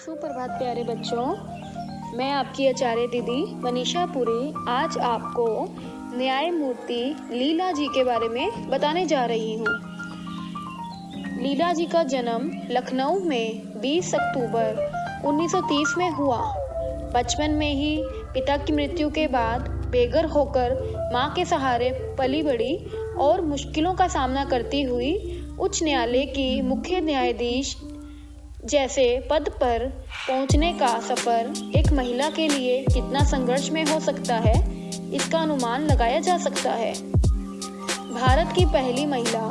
सुप्रभात प्यारे बच्चों, मैं आपकी आचार्य दीदी मनीषा पुरी आज आपको न्यायमूर्ति लीला जी के बारे में बताने जा रही हूँ। लीला जी का जन्म लखनऊ में 20 अक्टूबर 1930 में हुआ। बचपन में ही पिता की मृत्यु के बाद बेघर होकर मां के सहारे पली बड़ी और मुश्किलों का सामना करती हुई उच्च न्यायालय की मुख्य न्यायाधीश जैसे पद पर पहुंचने का सफर एक महिला के लिए कितना संघर्ष में हो सकता है, इसका अनुमान लगाया जा सकता है। भारत की पहली महिला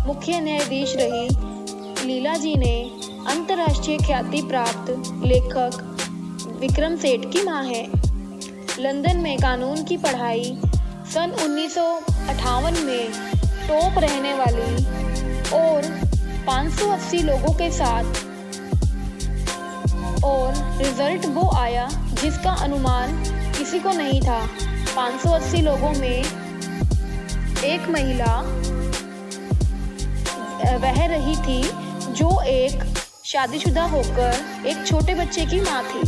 मुख्य न्यायाधीश रही लीला जी ने अंतर्राष्ट्रीय ख्याति प्राप्त लेखक विक्रम सेठ की मां है। लंदन में कानून की पढ़ाई सन 1958 में टॉप रहने वाली और 580 लोगों के साथ और रिजल्ट वो आया जिसका अनुमान किसी को नहीं था। 580 लोगों में एक महिला वह रही थी जो एक शादीशुदा होकर एक छोटे बच्चे की मां थी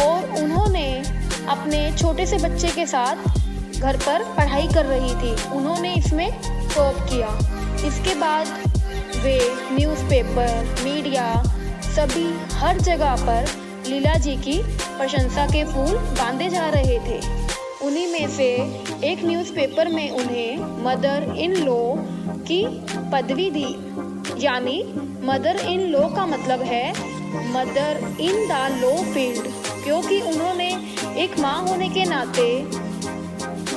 और उन्होंने अपने छोटे से बच्चे के साथ घर पर पढ़ाई कर रही थी। उन्होंने इसमें टॉप किया। इसके बाद वे न्यूज़पेपर, मीडिया, सभी हर जगह पर लीला जी की प्रशंसा के फूल बांधे जा रहे थे। उन्हीं में से एक न्यूज़पेपर में उन्हें मदर इन लॉ की पदवी दी। यानी मदर इन लॉ का मतलब है mother in the law field, क्योंकि उन्होंने एक मां होने के नाते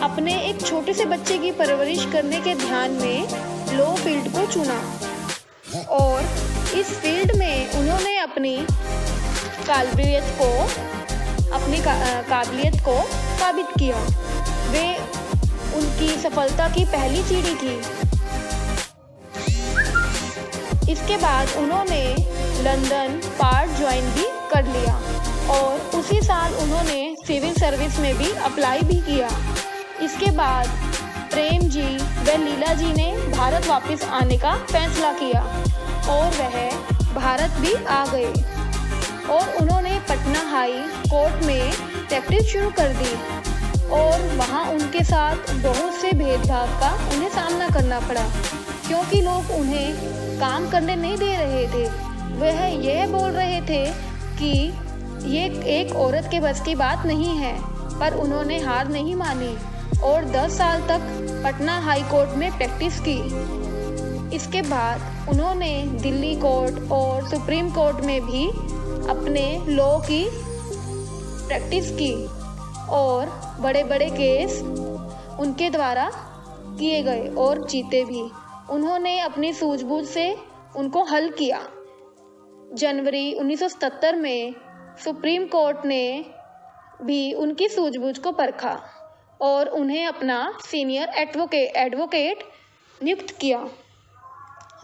अपने एक छोटे से बच्चे की परवरिश करने के ध्यान में लॉ फील्ड को चुना और इस फील्ड में उन्होंने अपनी काबिलियत को साबित किया। वे उनकी सफलता की पहली सीढ़ी थी। इसके बाद उन्होंने लंदन पार्ट ज्वाइन भी कर लिया और उसी साल उन्होंने सिविल सर्विस में भी अप्लाई भी किया। इसके बाद प्रेम जी व लीला जी ने भारत वापस आने का फैसला किया और वह भारत भी आ गए और उन्होंने पटना हाई कोर्ट में प्रैक्टिस शुरू कर दी और वहां उनके साथ बहुत से भेदभाव का उन्हें सामना करना पड़ा, क्योंकि लोग उन्हें काम करने नहीं दे रहे थे। वह यह बोल रहे थे कि ये एक औरत के बस की बात नहीं है, पर उन्होंने हार नहीं मानी और 10 साल तक पटना हाई कोर्ट में प्रैक्टिस की। इसके बाद उन्होंने दिल्ली कोर्ट और सुप्रीम कोर्ट में भी अपने लॉ की प्रैक्टिस की और बड़े बड़े केस उनके द्वारा किए गए और जीते भी। उन्होंने अपनी सूझबूझ से उनको हल किया। जनवरी 1977 में सुप्रीम कोर्ट ने भी उनकी सूझबूझ को परखा और उन्हें अपना सीनियर एडवोकेट नियुक्त किया।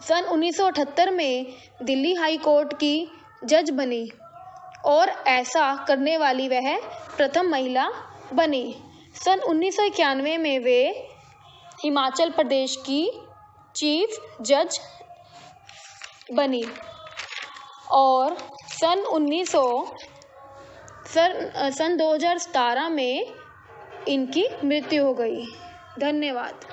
सन 1978 में दिल्ली हाई कोर्ट की जज बनी और ऐसा करने वाली वह प्रथम महिला बनी। सन 1991 में वे हिमाचल प्रदेश की चीफ जज बनी और सन 2017 में इनकी मृत्यु हो गई। धन्यवाद।